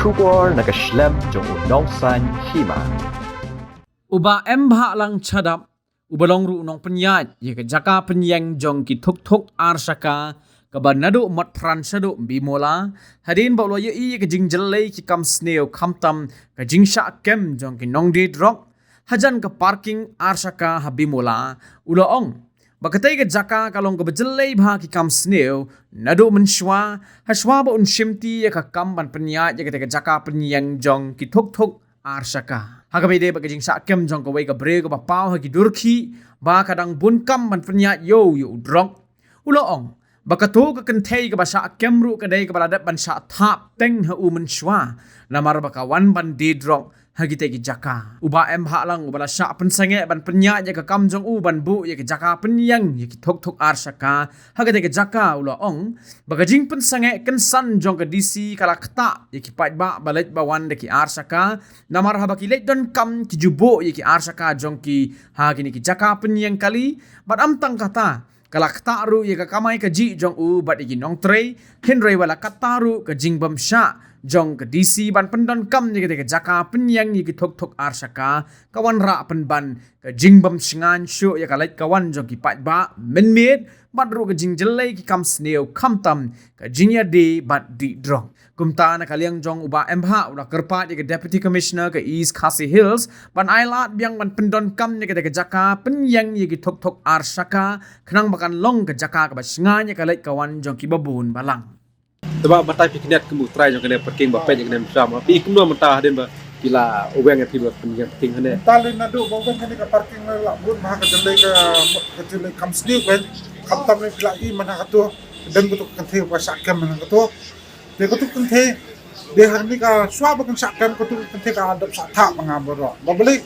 Shubor nakaslem jong unongsan hima. Uba embha lang chadap ubalong ru nong penyat ye ke jaka penyang jong ki thuk thuk arsaka kabanado mat pransado bimola hadin bawlo ye i ke jingjelle ki kam sneo khamtam ka jingsha kem jong ki nongdi drok hajan ke parking arsaka habimola uloong bakatai ke jaka kalong ke bejelle bha ki kam sneo nado menshwa haswa ba un shimti ye ka kam ban penyat ye ke jaka penyang jong ki thuk thuk arsaka hagamide ba kajing sakem jong ko wei ka bre ko ba pau ha ki durki ba kadang bun kam ban penyat yo drok uloong bakato ka kenthei ka ba sakem ru ka dei ka baladat ban sa thap teng ha u menshwa namar ba kawan ban di drok hagite ki jaka uba em ha lang ubala sha pensange ban penyat ye ka kam jong u ban bu ye ki jaka penyang ye ki thok thok arsaka hagite ki jaka uloong bagajing pensange kensan jong ka disi kala khta ye ki pat ba balet bawan de ki arsaka namar ha ba ki let don kam ki jubo ye ki arsaka jong ki ha kini ki jaka penyang kali bat am tang kata kala khta ru ye ka kamai ka ji jong u bat ye nong trei henrei wala kataru ka jingbam sha jong ke DC ban pendon kam ni ke jaka penyang ni ki thok thok arsaka kawan ra penban ke jingbam singan shu ya kalait kawan jong ki pat ba menmet badru ke jingjelai ki kam sneo khamtam ke jingya de bat di drong kumta na kaliang jong uba embha ula kerpat ya ke deputy commissioner ke East Khasi Hills ban ailat biang ban pendon kam ni ke jaka penyang ni ki thok thok arsaka khnang bakan long ke jaka ke singan ya kalait kawan jong ki babun balang Sebab batai piknet kemu try jong kena parking ba pej kena sama pi kemu mentah den ba kila oweng ati ba pengen penting hane talin na do bawang kani ka parking na labun maha ka jale kam sni ben kam tam ni pila I mana ka to dan ko kan the ba sakam mana ka to de ko kan the de hani ka swa ba kan sakam ko to kan the ka adap sa tha manga boro ba beli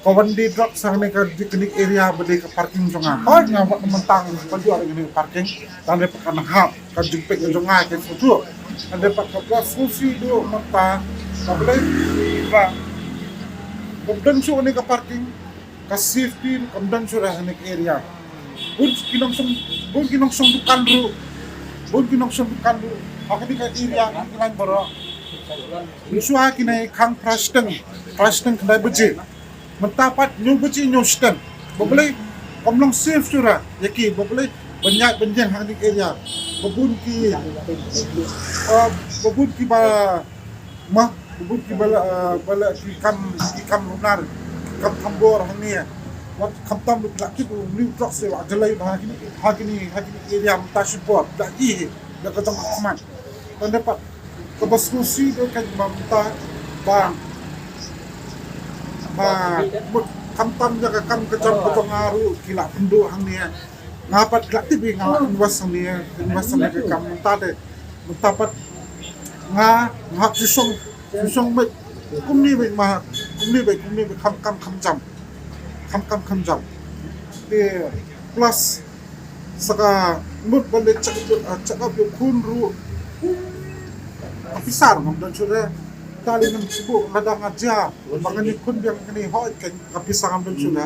ko wandi drop sa ni ka diknik area beli ka parking jonga oh nga ba mentang pa jual ni parking tan de pa ha ka jumpe jonga ke futu ande pa ka sufi do mata ba beli ba komdan so ni ka parking ka safety komdan so ra ni area bun kinong song dukan ru akadi ka area kilan boro Usua kinai kang prasteng kinai beje mentapat nyu beje nyu sten boleh komlong safe sura yaki boleh banyak benjang hang dik area babun ki ba mah babun ki bala ki kam lunar kam tambor hang ni wat kam tam lu laki tu new truck se wa jalai ba hakini area mta support da I da ka tong aman dan dapat kebaskusi do kan mamta bang kam jaga kam kecam petongaru kila pendo hang ni ngapat kreatif ngalat was hang ni ke kam mamta de mentapat ngak susong me kumni be kam jam de plus saka mut bale cakap yo kunru kapisar ngam sure tali ng sibo ladang adja bangani kun biang kani hoy kan kapisar ngam sure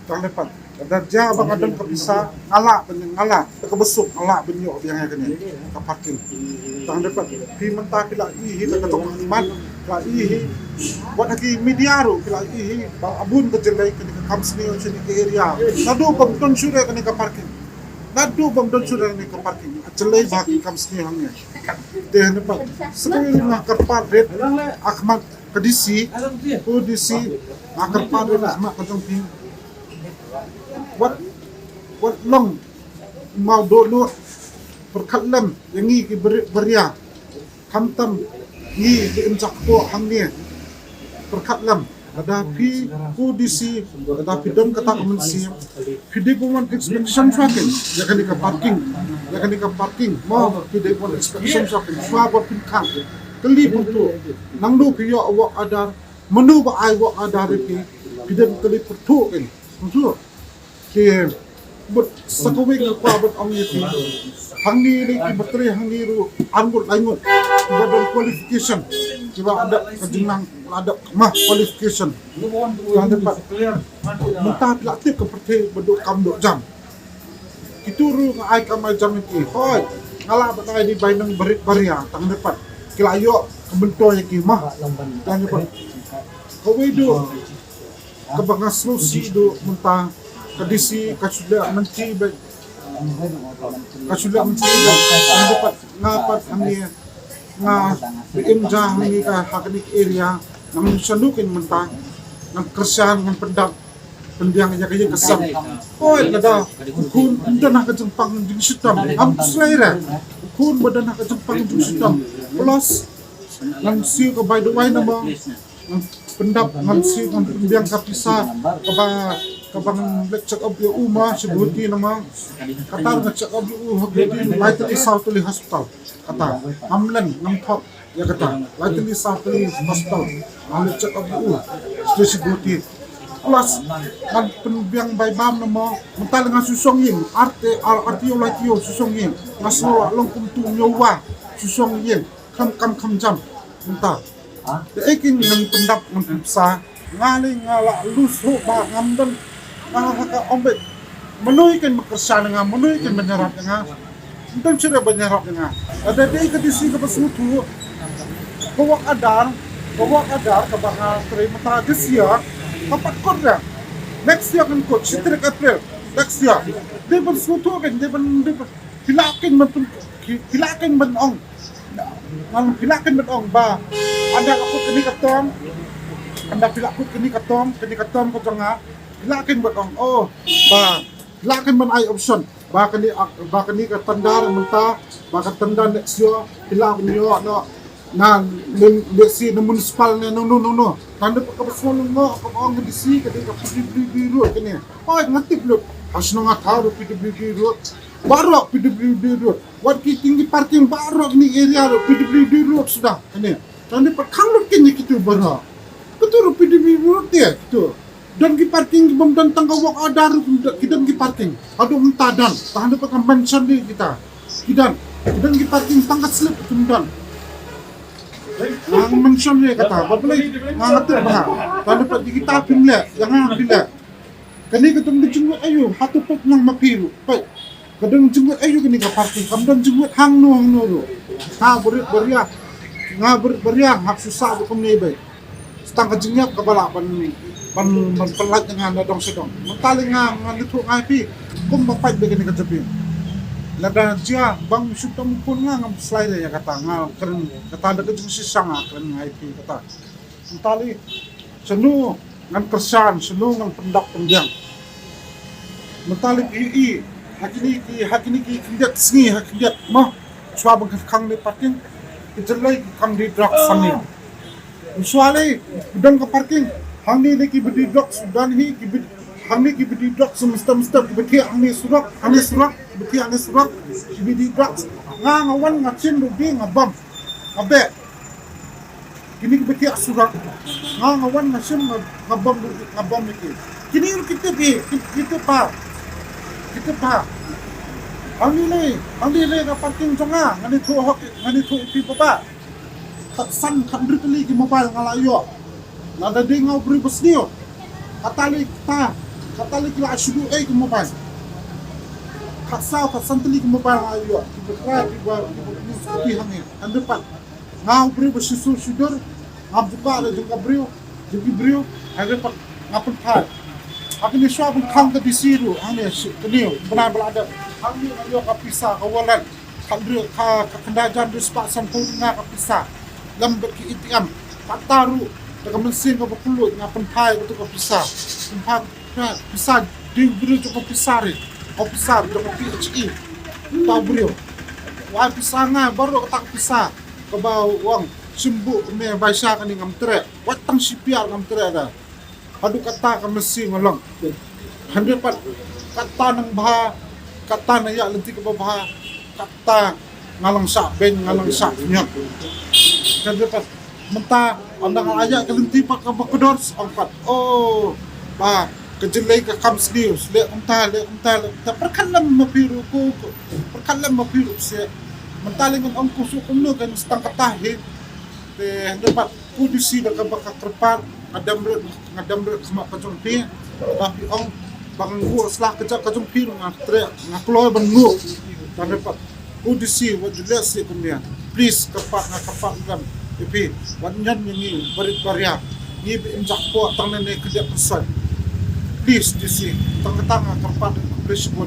talepat adja bang adang kapisa ngala kabesuk ngala benyo biang kani ka parking talepat pi menta kila I ka tong man la I wat haki mediaro kila I bang abun ka jelai kani ka kamsni on sini area nadu bang ton sure kani ka parking nadu bang don sure kani ka parking jelai ba kamsni hangnya deh nampak sekali nak kerpat red akmat kedisi nak kerpat red akmat kacang ping what long mau dulu perkalam yang ni beria kamtam ni diincak po hang ni perkalam ada pi kudisi ada pi dom kata kemensi pide pun inspection tracking ya kan di parking mau pide pun inspection tracking swa buat pinkang keli putu nangdu pi yo awak ada menu ba ai wak ada pi pide keli putu kan putu ke but sakawik ko abot ang yiti hangi ni bateri hangi ru angut laingut tiba don qualification tiba ada kejengang ada mah qualification yang dapat mentah latih keperti beduk kam dok jam itu ru ai kam jam itu hoy ngala batai di bainang berit baria tang dapat kilayo kebento yang kimah dan dapat kawai do kebangas solusi do mentah kadisi kasudah menteri baik kasudah menteri yang dapat ngapat kami nga BMJ kami ka hakanik area nang sanukin mentah nang kerjaan ng pendak pendiang yang kaya kesam oh nada kun dana ka jempang jing sitam am slaira kun badana ka jempang jing sitam plus nang siu ka by the way nama nang pendap nang siu nang pendiang ka pisa kabang check up yo uma sebuti nama katar nga check up yo hagdi lightly southly hospital kata amlan nang thok ya kata lightly southly hospital ang check up yo sebuti plus kan penbiang bay bam nama mental nga susong yin artio latio susong yin ngaslo long kum tu nyowa susong yin kam jam mental de eking nang pendap nang psa ngali ngala lusu ba ngamdan ka ombek menuy kan makersa nga menuy kan menyerap nga entang sudah menyerap nga ada de ka disi ka pasutu bawak adar ka banga terima tradisia kapat korda next year kan kot sitrik April next year dia bersuatu kan dia hilakin man ong nang hilakin man ong ba ada aku kini katom anda pilakut kini katom ko janga hilakin man ong oh ba hilakin man ay option ba kani ka tandar menta ba ka tandar next year hilakin yo no na si na municipal na no tanda pa kapaswalong mo ang disi kadi ka PWD road kani ay ngatip lo asno nga taro PWD road baro PWD road wat ki tinggi parking baro ni area ro PWD road sudah kani tanda pa kanglot kini kitu baro kutu PWD road dia kitu dan ki parking bom dan tanggawak adar kidan ki parking adu mentadan tanda pa kan mention di kita kidan ki parking tangkat slip kemudian ang mention niya kata, babalay ngangatir ba? Paano pa di kita pinla, yang bila. Kani katong dijungwat ayo, hatupot ng mapiro. Pa, kadang jungwat ayo kani ka parking, kamdan jungwat hangno ro. Ha burit beria, hap susah ko nebe. Stang ka jingyap kabala pan palat nga nadong sedong. Mataling nga nito nga pi, kung mapait ba kani katabi. Lada dia bang sutam pun nga ngam slide ya kata nga keren kata ada kejung sisang nga keren nga IP kata entali senu ngan kersan senu ngan pendak pendiang mentali i hakini ki kindat sngi hakidat mah swabang kang ni parking ijelai kang di drug sani usuale udang ke parking hang ni ki bedi drug sudan hi ki hang ki bedi drug semesta beti hang surak beti ane surak bedi drug nga ngawan ngacin di ngabam abe kini beti surak nga ngawan ngacin ngabam iki kini kita pa ang nilai ka parking jonga ngani tu ipi papa san kandritli ki mobile ngalayo nada di ngau beri besnio katali kila ashudu ki mobile ka santli ki mobile ngalayo kibra ki hangi andepat ngau beri besisu sudur ngabuka ada juga brio andepat ngapun pa akin ni swab kang ka disiru ane keniu benar belada kami ayo kapisa kawalan kandri ka kendajan di spa sampurna kapisa lambat ki itiam pataru daga mesin ka bakulut ngapen pai ka kapisa simpan bisa di brio ka pisari officer ka PHE ta brio wa pisanga baru ka pisa ka bawang simbu me baisa ka ni ngamtre watang sipiar ngamtre da adu kata ka mesin ngolong hande pat kata nang bah kata na ya lenti ka bah kata ngalang sa ben ngalang sa nya hande pat menta andang aja ka lenti pa ka bakodor angkat oh ba kejelai ka kam news le unta ta perkalam mapiru ko perkalam mapiru se mentaling ang kuso kuno kan stang katahin te hande pat kudisi da ka baka kerpan ngadamret sama kajumpi tapi ang banggu setelah kajumpi nga keluar bengu tanpa udisi wajulasi kemudian please kapak ngam Ipi wanyan yang berit baria ni injak po tang nene kerja pesan please disi tang tang terpadu presbon